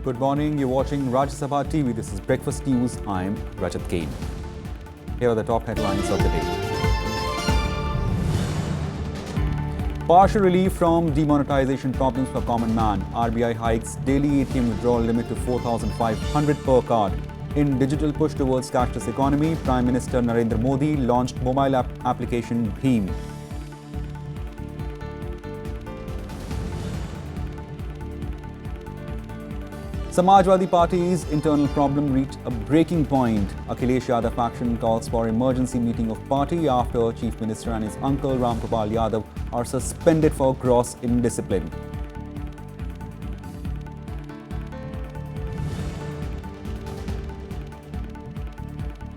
Good morning, you're watching Rajya Sabha TV. This is Breakfast News. I'm Rajat Kane. Here are the top headlines of the day. Partial relief from demonetisation problems for common man. RBI hikes daily ATM withdrawal limit to 4,500 per card. In digital push towards cashless economy, Prime Minister Narendra Modi launched mobile application Bheem. Samajwadi Party's internal problem reached a breaking point. Akhilesh Yadav faction calls for emergency meeting of party after Chief Minister and his uncle Ram Gopal Yadav are suspended for gross indiscipline.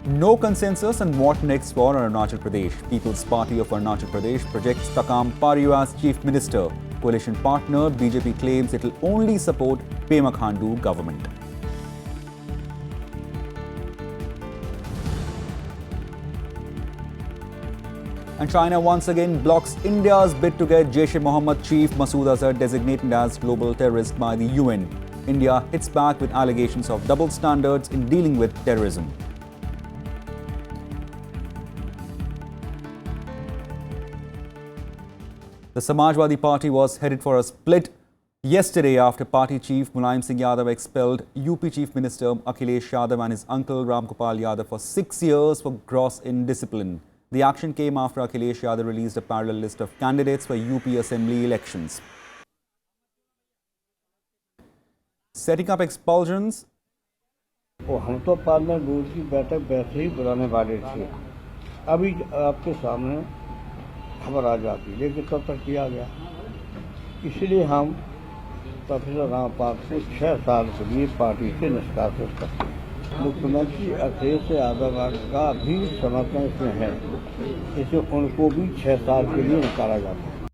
No consensus on what next for Arunachal Pradesh. People's Party of Arunachal Pradesh projects Takam Pariu as Chief Minister. Coalition partner BJP claims it will only support Pema Khandu government. And China once again blocks India's bid to get Jaish-e-Mohammed chief Masood Azhar designated as global terrorist by the UN. India hits back with allegations of double standards in dealing with terrorism. The Samajwadi Party was headed for a split yesterday after party chief Mulayam Singh Yadav expelled UP Chief Minister Akhilesh Yadav and his uncle Ram Gopal Yadav for 6 years for gross indiscipline. The action came after Akhilesh Yadav released a parallel list of candidates for UP Assembly elections. Setting up expulsions. हम तो parliament board की बैठक वैसे ही बुलाने वाले थे, अभी आपके सामने खबर आ जाती, लेकिन तब तक किया गया। इसलिए हम प्रोफेसर रामपाल को 6 साल के लिए पार्टी से निष्कासित करते हैं। मुख्यमंत्री अखिलेश यादव का भी समर्थन इसमें है, इसे उनको भी 6 साल के लिए निकाला जाता है।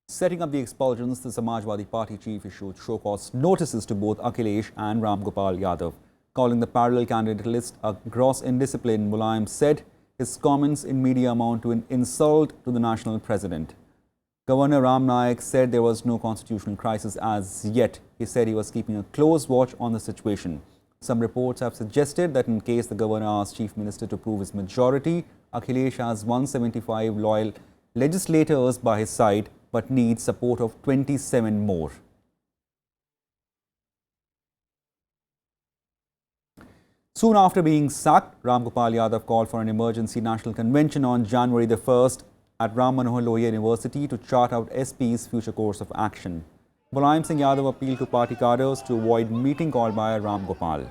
Setting up the expulsions, the Samajwadi Party chief issued show cause notices to both Akhilesh and Ram Gopal Yadav. Calling the parallel candidate list a gross indiscipline, Mulayam said his comments in media amount to an insult to the national president. Governor Ram Naik said there was no constitutional crisis as yet. He said he was keeping a close watch on the situation. Some reports have suggested that in case the governor asked Chief Minister to prove his majority, Akhilesh has 175 loyal legislators by his side but needs support of 27 more. Soon after being sacked, Ram Gopal Yadav called for an emergency national convention on January the 1st at Ram Manohar Lohia University to chart out SP's future course of action. Mulayam Singh Yadav appealed to party cadres to avoid meeting called by Ram Gopal.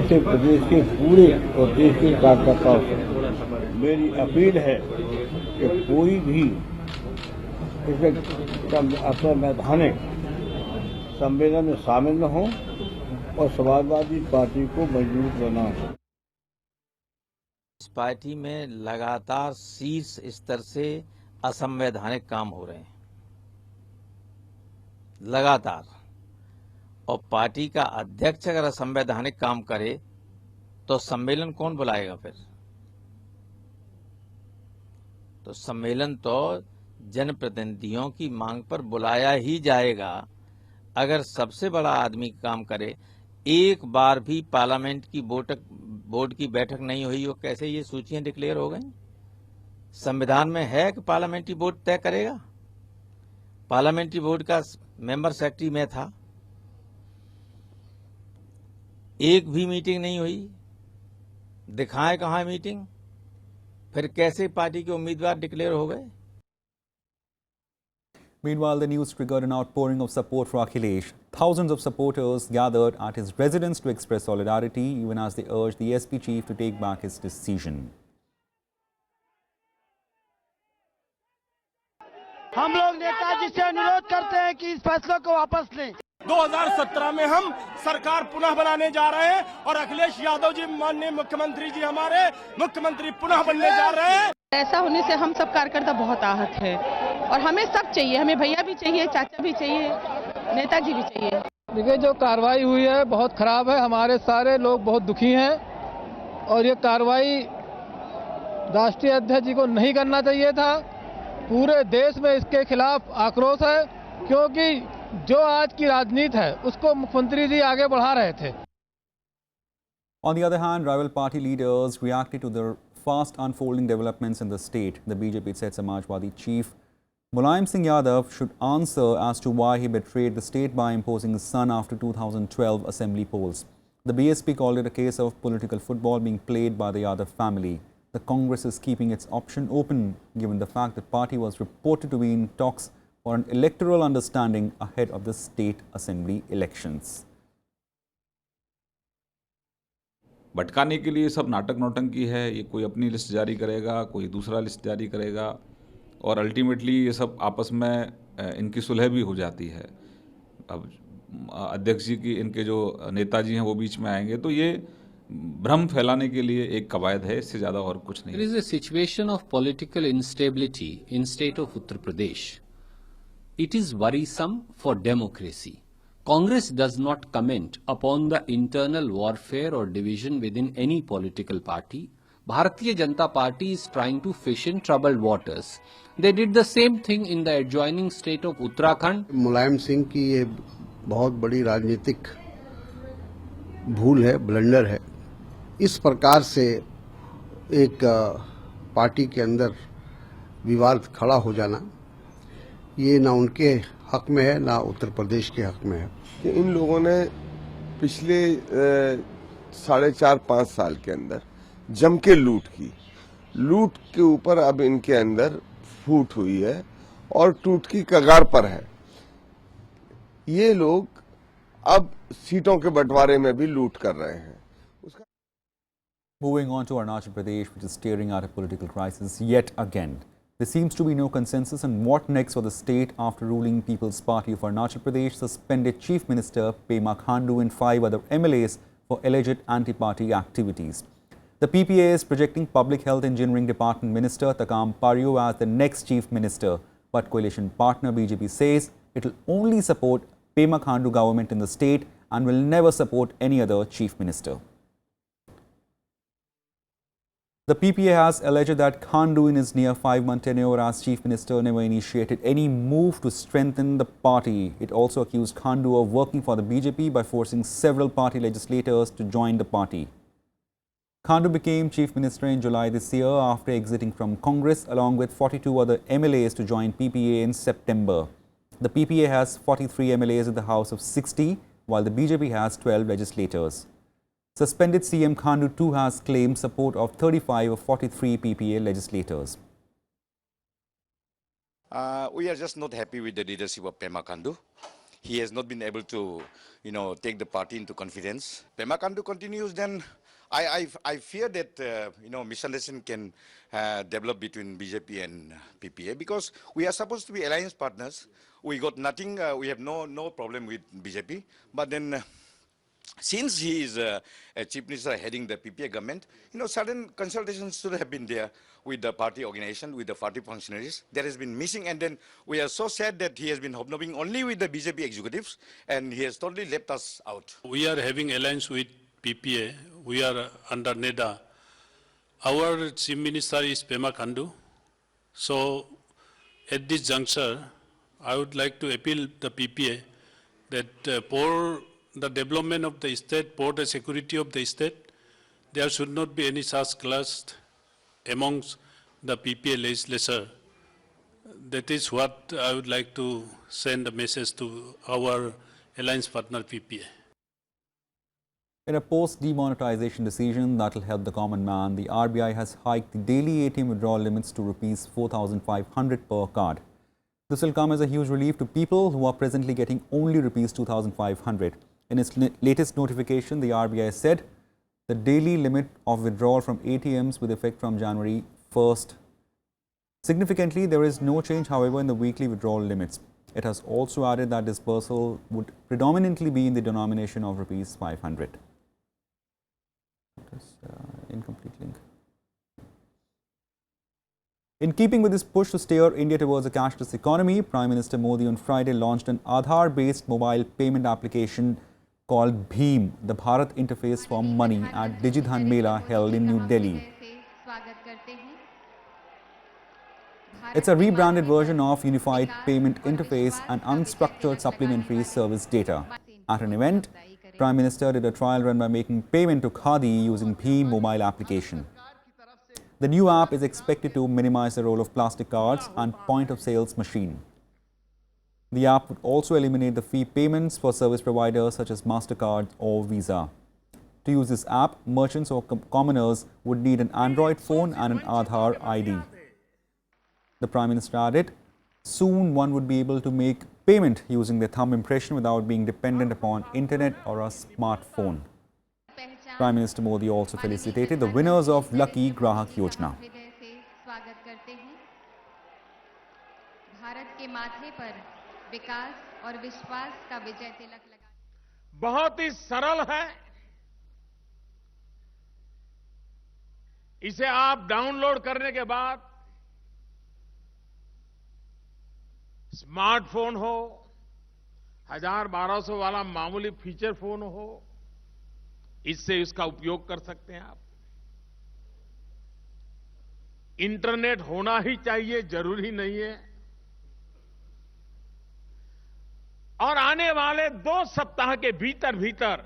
इसे प्रदेश के पूरे और देश के कार्यकर्ताओं से मेरी appeal है कि कोई भी इसे असंवैधानिक सम्मेलन में शामिल न हो और समाजवादी पार्टी को मजबूत बनाना हो। इस पार्टी में लगातार शीर्ष स्तर से असंवैधानिक काम हो रहे हैं, लगातार। और पार्टी का अध्यक्ष अगर असंवैधानिक काम करे तो सम्मेलन कौन बुलाएगा फिर? तो सम्मेलन तो जनप्रतिनिधियों की मांग पर बुलाया ही जाएगा। अगर सबसे बड़ा आदमी काम करे, एक बार भी पार्लियामेंट की बोर्ड की बैठक नहीं हुई हो, कैसे ये सूचियां डिक्लेयर हो गई? संविधान में है कि पार्लियामेंट्री बोर्ड तय करेगा? पार्लियामेंट्री बोर्ड का मेंबर सेक्रेटरी मैं था, एक भी मीटिंग नहीं हुई। दिखाएं कहां मीटिंग? फिर कैसे पार्टी के उम्मीदवार डिक्लेयर हो गए? Meanwhile, the news triggered an outpouring of support for Akhilesh. Thousands of supporters gathered at his residence to express solidarity, even as they urged the SP chief to take back his decision. हम लोग नेताजी से अनुरोध करते हैं कि इस फैसले को वापस लें। 2017 में हम सरकार पुनः बनाने जा रहे हैं और अखिलेश यादव जी माननीय मुख्यमंत्री जी हमारे मुख्यमंत्री पुनः बनने जा रहे हैं। ऐसा होने से हम सब कार्यकर्ता बहुत आहत है और हमें सब चाहिए, हमें भैया भी चाहिए, चाचा भी चाहिए, नेताजी भी चाहिए। देखिए, जो कार्रवाई हुई है बहुत खराब है, हमारे सारे लोग बहुत दुखी हैं और ये कार्रवाई राष्ट्रीय अध्यक्ष जी को नहीं करना चाहिए था। पूरे देश में इसके खिलाफ आक्रोश है, क्योंकि जो आज की राजनीति है उसको मुख्यमंत्री जी आगे बढ़ा रहे थे। On the other hand, rival party leaders reacted to the fast unfolding developments in the state. The BJP said Samajwadi chief Mulayam Singh Yadav should answer as to why he betrayed the state by imposing his son after 2012 assembly polls. The BSP called it a case of political football being played by the Yadav family. The Congress is keeping its option open given the fact that party was reported to be in talks for an electoral understanding ahead of the state assembly elections. भटकाने के लिए सब नाटक नौटंकी है। ये कोई अपनी लिस्ट जारी करेगा, कोई दूसरा लिस्ट जारी करेगा और अल्टीमेटली ये सब आपस में इनकी सुलह भी हो जाती है। अब अध्यक्ष जी की इनके जो नेताजी हैं वो बीच में आएंगे तो ये भ्रम फैलाने के लिए एक कवायद है, इससे ज़्यादा और कुछ नहीं। There is a situation of political instability in state of Uttar Pradesh. It is worrisome for democracy. Congress does not comment upon the internal warfare or division within any political party. Bharatiya Janata Party is trying to fish in troubled waters. They did the same thing in the adjoining state of Uttarakhand. Mulayam Singh की ये बहुत बड़ी राजनीतिक भूल है, blunder है। इस प्रकार से एक पार्टी के अंदर विवाद खड़ा हो जाना, ये ना उनके हक में है ना उत्तर प्रदेश के हक में है। कि इन लोगों ने पिछले 4.5-5 साल के अंदर जम के लूट की। लूट के ऊपर अब इनके अंदर फूट हुई है और टूट की कगार पर है। ये लोग अब सीटों के बंटवारे में भी लूट कर रहे हैं। Moving on to Arunachal Pradesh, which is staring at a political crisis yet again. There seems to be no consensus on what next for the state after ruling People's Party of Arunachal Pradesh suspended Chief Minister Pema Khandu and 5 other MLAs for alleged anti-party activities. The PPA is projecting Public Health Engineering Department Minister Takam Paryo as the next Chief Minister, but coalition partner BJP says it will only support Pema Khandu government in the state and will never support any other Chief Minister. The PPA has alleged that Khandu in his near 5-month tenure as Chief Minister never initiated any move to strengthen the party. It also accused Khandu of working for the BJP by forcing several party legislators to join the party. Khandu became Chief Minister in July this year after exiting from Congress along with 42 other MLAs to join PPA in September. The PPA has 43 MLAs in the House of 60 while the BJP has 12 legislators. Suspended CM Khandu too has claimed support of 35 of 43 PPA legislators. We are just not happy with the leadership of Pema Khandu. He has not been able to, take the party into confidence. Pema Khandu continues, then I fear that, misunderstanding can develop between BJP and PPA because we are supposed to be alliance partners. We got nothing, we have no problem with BJP, but then since he is a Chief Minister heading the PPA government, certain consultations should have been there with the party organization, with the party functionaries. That has been missing, and then we are so sad that he has been hobnobbing only with the BJP executives, and he has totally left us out. We are having alliance with PPA. We are under NEDA. Our Chief Minister is Pema Khandu. So, at this juncture, I would like to appeal the PPA that for the development of the state, for the security of the state, there should not be any such clash amongst the PPA legislature. That is what I would like to send a message to our alliance partner PPA. In a post-demonetisation decision that will help the common man, the RBI has hiked the daily ATM withdrawal limits to Rs 4,500 per card. This will come as a huge relief to people who are presently getting only Rs 2,500. In its latest notification, the RBI said the daily limit of withdrawal from ATMs with effect from January 1st. Significantly, there is no change, however, in the weekly withdrawal limits. It has also added that disbursal would predominantly be in the denomination of Rs 500. Incomplete link. In keeping with this push to steer India towards a cashless economy, Prime Minister Modi on Friday launched an Aadhaar-based mobile payment application called Bheem, the Bharat interface for money, at Digidhan Mela held in New Delhi. It's a rebranded version of Unified Payment Interface and Unstructured Supplementary Service Data. At an event, Prime Minister did a trial run by making payment to Khadi using Bheem mobile application. The new app is expected to minimize the role of plastic cards and point-of-sales machine. The app would also eliminate the fee payments for service providers such as MasterCard or Visa. To use this app, merchants or commoners would need an Android phone and an Aadhaar ID. The Prime Minister added, soon one would be able to make payment using their thumb impression without being dependent upon internet or a smartphone. Prime Minister Modi also felicitated the winners of Lucky Grahak Yojana. बहुत ही सरल है, इसे आप download करने के बाद smartphone हो, 1000-1200 वाला मामूली फीचर फोन हो, इससे इसका उपयोग कर सकते हैं आप। इंटरनेट होना ही चाहिए, जरूरी नहीं है। और आने वाले 2 सप्ताह के भीतर भीतर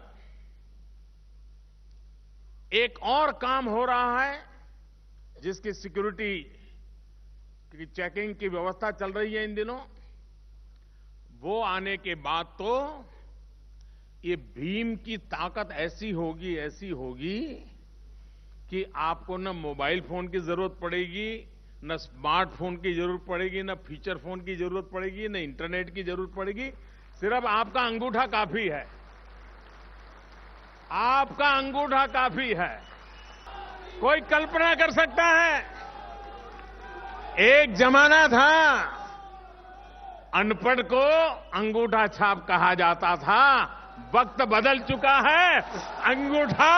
एक और काम हो रहा है, जिसकी सिक्योरिटी की चेकिंग की व्यवस्था चल रही है इन दिनों। वो आने के बाद तो ये भीम की ताकत ऐसी होगी कि आपको न मोबाइल फोन की जरूरत पड़ेगी, न स्मार्टफोन की जरूरत पड़ेगी, न फीचर फोन की जरूरत पड़ेगी, न इंटरनेट की जरूरत पड़ेगी। सिर्फ आपका अंगूठा काफी है, आपका अंगूठा काफी है। कोई कल्पना कर सकता है, एक जमाना था अनपढ़ को अंगूठा छाप कहा जाता था, वक्त बदल चुका है। अंगूठा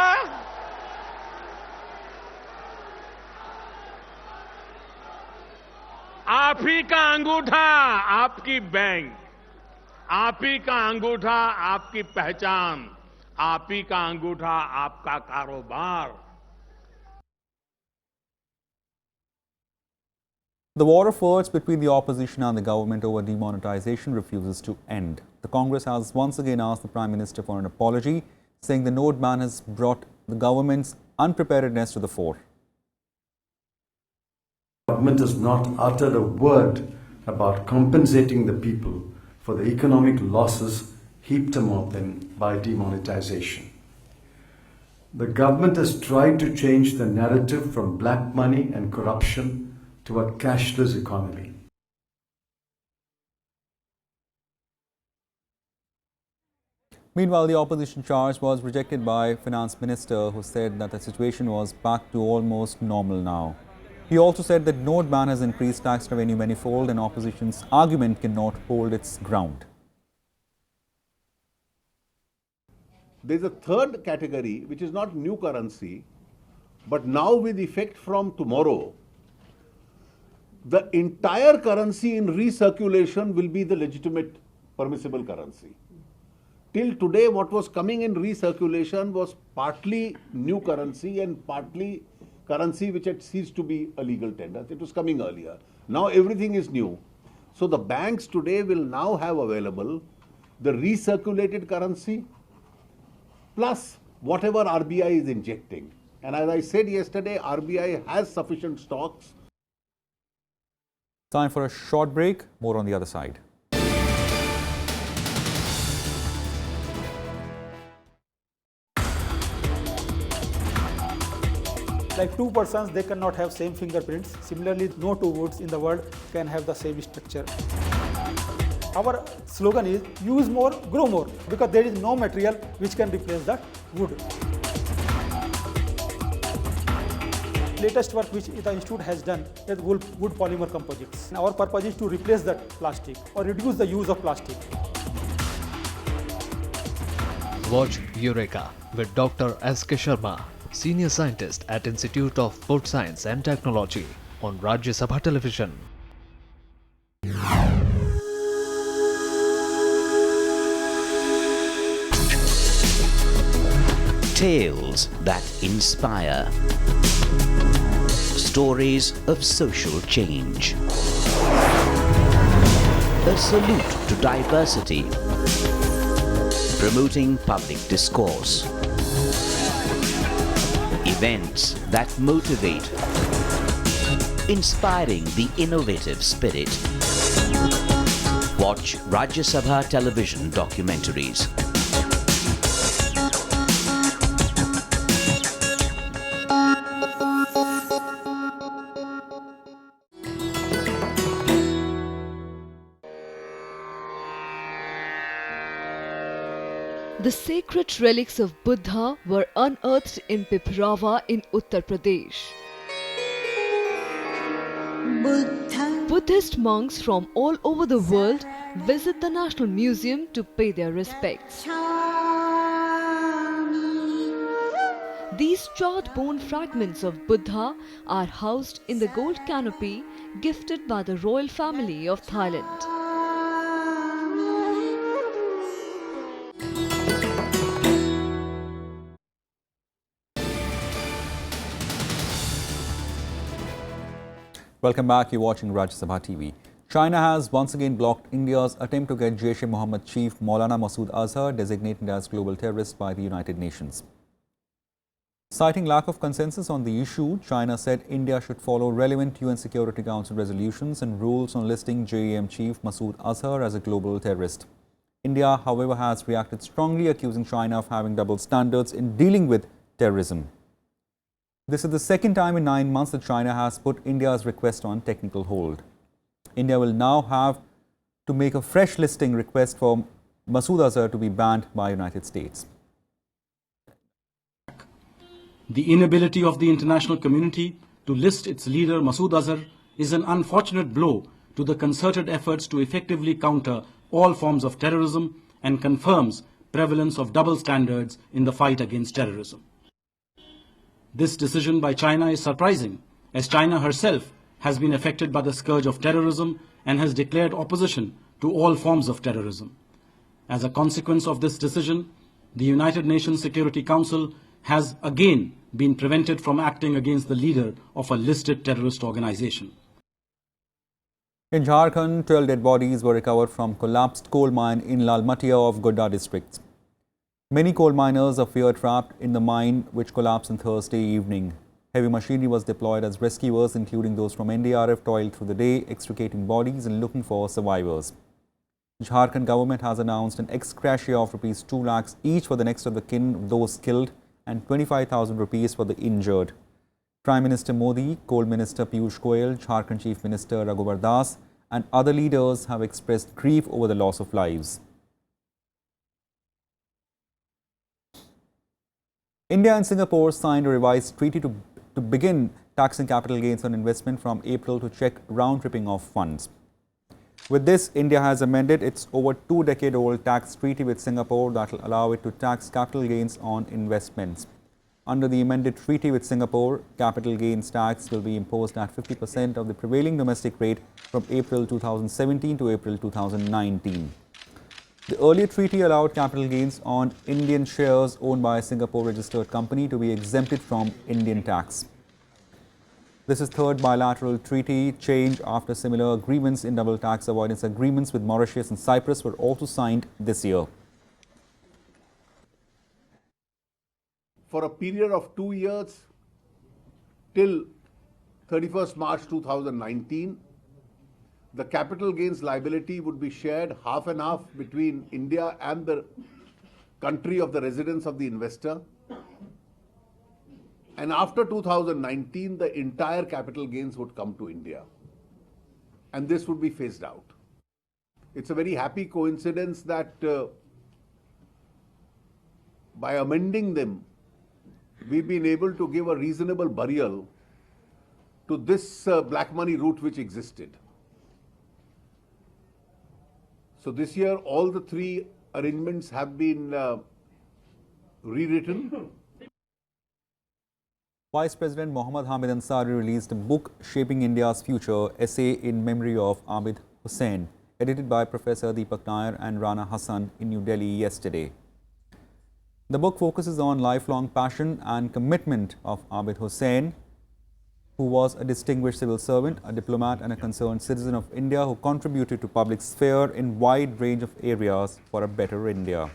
आप ही का अंगूठा आपकी बैंक, आप ही का अंगूठा आपकी पहचान, आप ही का अंगूठा आपका कारोबार। The war of words between the opposition and the government over demonetisation refuses to end. The Congress has once again asked the Prime Minister for an apology, saying the note ban has brought the government's unpreparedness to the fore. The government has not uttered a word about compensating the people for the economic losses heaped upon them by demonetisation. The government has tried to change the narrative from black money and corruption to a cashless economy. Meanwhile, the opposition charge was rejected by Finance Minister, who said that the situation was back to almost normal now. He also said that note ban has increased tax revenue manifold and opposition's argument cannot hold its ground. There's a third category which is not new currency, but now with effect from tomorrow, the entire currency in recirculation will be the legitimate permissible currency. Till today, what was coming in recirculation was partly new currency and partly currency which had ceased to be a legal tender. It was coming earlier. Now everything is new. So the banks today will now have available the recirculated currency plus whatever RBI is injecting. And as I said yesterday, RBI has sufficient stocks. Time for a short break. More on the other side. Like two persons, they cannot have same fingerprints. Similarly, no two woods in the world can have the same structure. Our slogan is use more, grow more, because there is no material which can replace that wood. Latest work which the institute has done is wood polymer composites. Our purpose is to replace that plastic or reduce the use of plastic. Watch Eureka with Dr. S.K. Sharma, Senior Scientist at Institute of Food Science and Technology on Rajya Sabha Television. Tales that inspire. Stories of social change. a salute to diversity, promoting public discourse, events that motivate, inspiring the innovative spirit. Watch Rajya Sabha television documentaries. The sacred relics of Buddha were unearthed in Piprava in Uttar Pradesh. Buddhist monks from all over the world visit the National Museum to pay their respects. These charred bone fragments of Buddha are housed in the gold canopy gifted by the royal family of Thailand. Welcome back. You're watching Rajya Sabha TV. China has once again blocked India's attempt to get Jaish-e-Mohammed chief Maulana Masood Azhar designated as global terrorist by the United Nations. Citing lack of consensus on the issue, China said India should follow relevant UN Security Council resolutions and rules on listing JEM chief Masood Azhar as a global terrorist. India, however, has reacted strongly, accusing China of having double standards in dealing with terrorism. This is the second time in 9 months that China has put India's request on technical hold. India will now have to make a fresh listing request for Masood Azhar to be banned by the United States. The inability of the international community to list its leader Masood Azhar is an unfortunate blow to the concerted efforts to effectively counter all forms of terrorism and confirms prevalence of double standards in the fight against terrorism. This decision by China is surprising, as China herself has been affected by the scourge of terrorism and has declared opposition to all forms of terrorism. As a consequence of this decision, the United Nations Security Council has again been prevented from acting against the leader of a listed terrorist organization. In Jharkhand, 12 dead bodies were recovered from collapsed coal mine in Lalmatia of Godda district. Many coal miners are fear-trapped in the mine, which collapsed on Thursday evening. Heavy machinery was deployed as rescuers, including those from NDRF, toiled through the day, extricating bodies and looking for survivors. Jharkhand government has announced an ex gratia of Rs 2 lakhs each for the next of the kin of those killed and 25,000 rupees for the injured. Prime Minister Modi, Coal Minister Piyush Goyal, Jharkhand Chief Minister Raghuvar Das and other leaders have expressed grief over the loss of lives. India and Singapore signed a revised treaty to begin taxing capital gains on investment from April to check round-tripping of funds. With this, India has amended its over 2-decade-old tax treaty with Singapore that will allow it to tax capital gains on investments. Under the amended treaty with Singapore, capital gains tax will be imposed at 50% of the prevailing domestic rate from April 2017 to April 2019. The earlier treaty allowed capital gains on Indian shares owned by a Singapore-registered company to be exempted from Indian tax. This is third bilateral treaty change after similar agreements in double tax avoidance agreements with Mauritius and Cyprus were also signed this year. For a period of 2 years till 31st March 2019, the capital gains liability would be shared half and half between India and the country of the residence of the investor. And after 2019, the entire capital gains would come to India. And this would be phased out. It's a very happy coincidence that by amending them, we've been able to give a reasonable burial to this black money route which existed. So this year, all the 3 arrangements have been rewritten. Vice President Mohammad Hamid Ansari released a book, Shaping India's Future, essay in memory of Abid Hussain, edited by Professor Deepak Nair and Rana Hassan in New Delhi yesterday. The book focuses on lifelong passion and commitment of Abid Hussain who was a distinguished civil servant, a diplomat and a concerned citizen of India who contributed to public sphere in wide range of areas for a better India.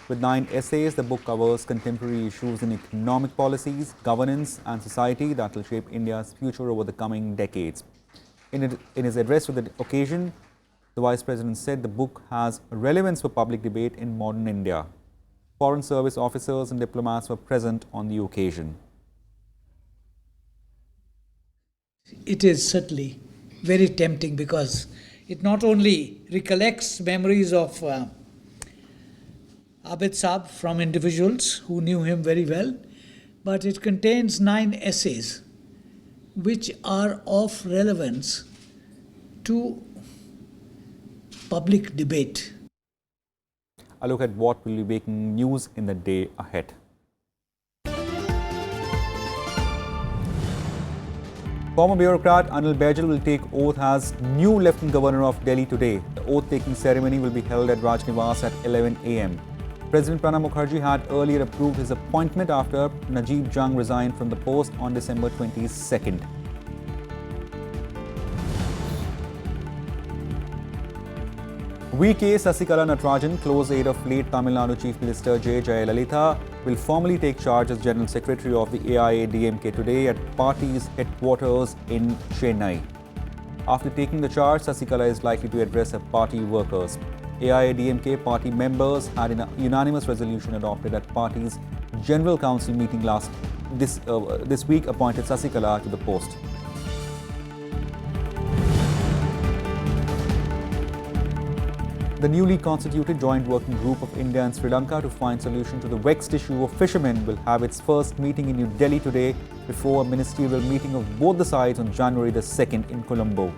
With 9 essays, the book covers contemporary issues in economic policies, governance and society that will shape India's future over the coming decades. In his address to the occasion, the Vice President said the book has relevance for public debate in modern India. Foreign service officers and diplomats were present on the occasion. It is certainly very tempting because it not only recollects memories of Abid Saab from individuals who knew him very well, but it contains 9 essays which are of relevance to public debate. A look at what will be making news in the day ahead. Former bureaucrat Anil Baijal will take oath as new Lieutenant Governor of Delhi today. The oath-taking ceremony will be held at Raj Niwas at 11 a.m. President Pranab Mukherjee had earlier approved his appointment after Najib Jung resigned from the post on December 22nd. VK Sasikala Natarajan, close aide of late Tamil Nadu Chief Minister J. Jayalalitha, will formally take charge as General Secretary of the AIADMK today at party's headquarters in Chennai. After taking the charge, Sasikala is likely to address her party workers. AIADMK party members had a unanimous resolution adopted at party's General Council meeting this week appointed Sasikala to the post. The newly constituted Joint Working Group of India and Sri Lanka to find solution to the vexed issue of fishermen will have its first meeting in New Delhi today before a ministerial meeting of both the sides on January the 2nd in Colombo.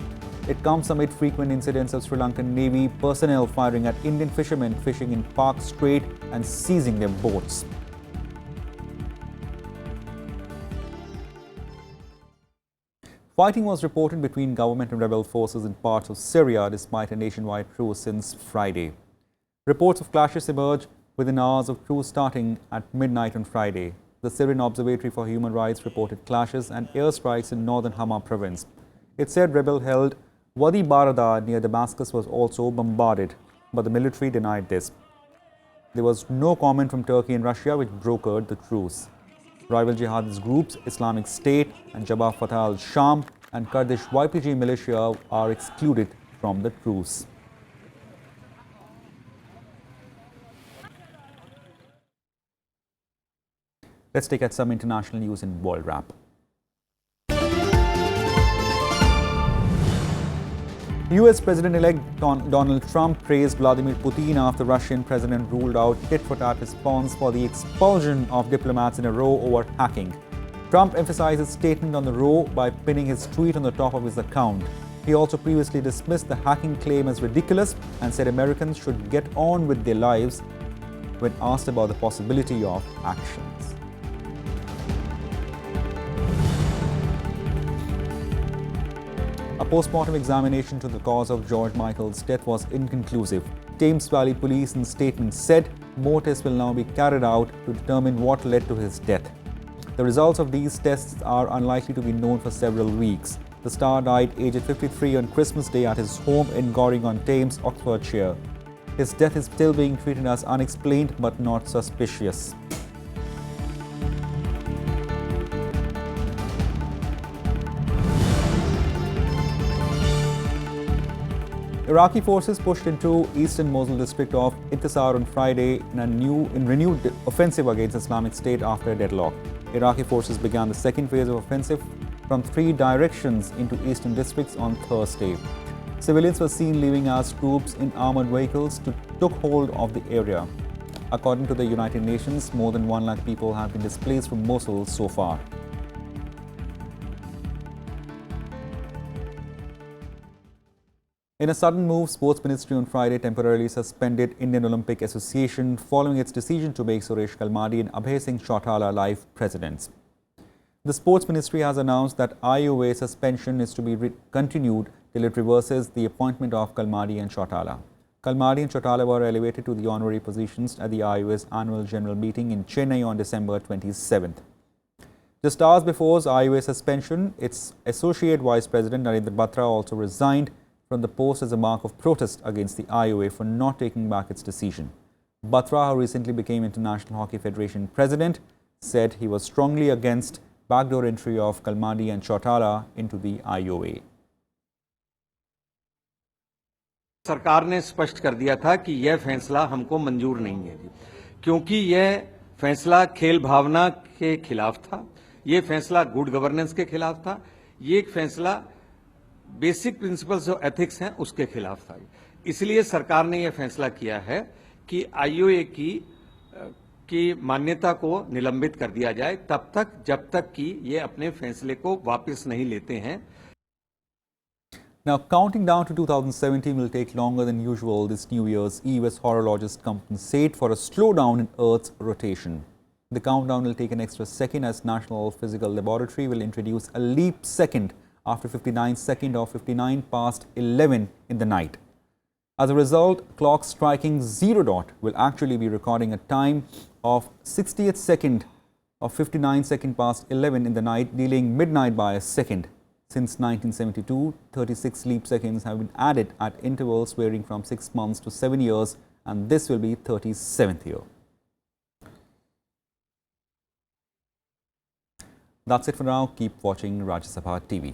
It comes amid frequent incidents of Sri Lankan Navy personnel firing at Indian fishermen fishing in Park Strait and seizing their boats. Fighting was reported between government and rebel forces in parts of Syria despite a nationwide truce since Friday. Reports of clashes emerged within hours of truce starting at midnight on Friday. The Syrian Observatory for Human Rights reported clashes and airstrikes in northern Hama province. It said rebel-held Wadi Barada near Damascus was also bombarded, but the military denied this. There was no comment from Turkey and Russia, which brokered the truce. Rival jihadist groups Islamic State and Jabhat Fatah al-Sham and Kurdish YPG militia are excluded from the truce. Let's take at some international news in World Wrap. US President-elect Donald Trump praised Vladimir Putin after Russian president ruled out tit-for-tat response for the expulsion of diplomats in a row over hacking. Trump emphasized his statement on the row by pinning his tweet on the top of his account. He also previously dismissed the hacking claim as ridiculous and said Americans should get on with their lives when asked about the possibility of actions. A post-mortem examination to the cause of George Michael's death was inconclusive. Thames Valley Police in statement said more tests will now be carried out to determine what led to his death. The results of these tests are unlikely to be known for several weeks. The star died aged 53 on Christmas Day at his home in Goring-on-Thames, Oxfordshire. His death is still being treated as unexplained but not suspicious. Iraqi forces pushed into eastern Mosul district of Intisar on Friday in renewed offensive against Islamic State after a deadlock. Iraqi forces began the second phase of offensive from 3 directions into eastern districts on Thursday. Civilians were seen leaving as troops in armored vehicles took hold of the area. According to the United Nations, more than 1 lakh people have been displaced from Mosul so far. In a sudden move, Sports Ministry on Friday temporarily suspended Indian Olympic Association following its decision to make Suresh Kalmadi and Abhay Singh Chautala life presidents. The Sports Ministry has announced that IOA suspension is to be continued till it reverses the appointment of Kalmadi and Chautala. Kalmadi and Chautala were elevated to the honorary positions at the IOA's annual general meeting in Chennai on December 27th. Just hours before IOA suspension, its Associate Vice President Narendra Batra also resigned from the post as a mark of protest against the IOA for not taking back its decision. Batra, who recently became International Hockey Federation President, said he was strongly against backdoor entry of Kalmadi and Chautala into the IOA. सरकार ने स्पष्ट कर दिया था कि यह फैसला हमको मंजूर नहीं है, क्योंकि यह फैसला खेल भावना के खिलाफ था, यह फैसला गुड गवर्नेंस के खिलाफ था, ये एक फैसला बेसिक प्रिंसिपल्स ऑफ एथिक्स हैं उसके खिलाफ था। इसलिए सरकार ने यह फैसला किया है कि आईओए की मान्यता को निलंबित कर दिया जाए तब तक जब तक कि ये अपने फैसले को वापस नहीं लेते हैं। Now, counting down to 2017 will take longer than usual this New Year's Eve as horologists compensate for a slowdown in Earth's rotation. The countdown will take an extra second as National Physical Laboratory will introduce a leap second after 59 seconds or 59 past 11 in the night. As a result, clocks striking 0 dot will actually be recording a time of 60th second of 59 seconds past 11 in the night, dealing midnight by a second. Since 1972, 36 leap seconds have been added at intervals varying from 6 months to 7 years, and this will be 37th year. That's it for now. Keep watching Rajya Sabha TV.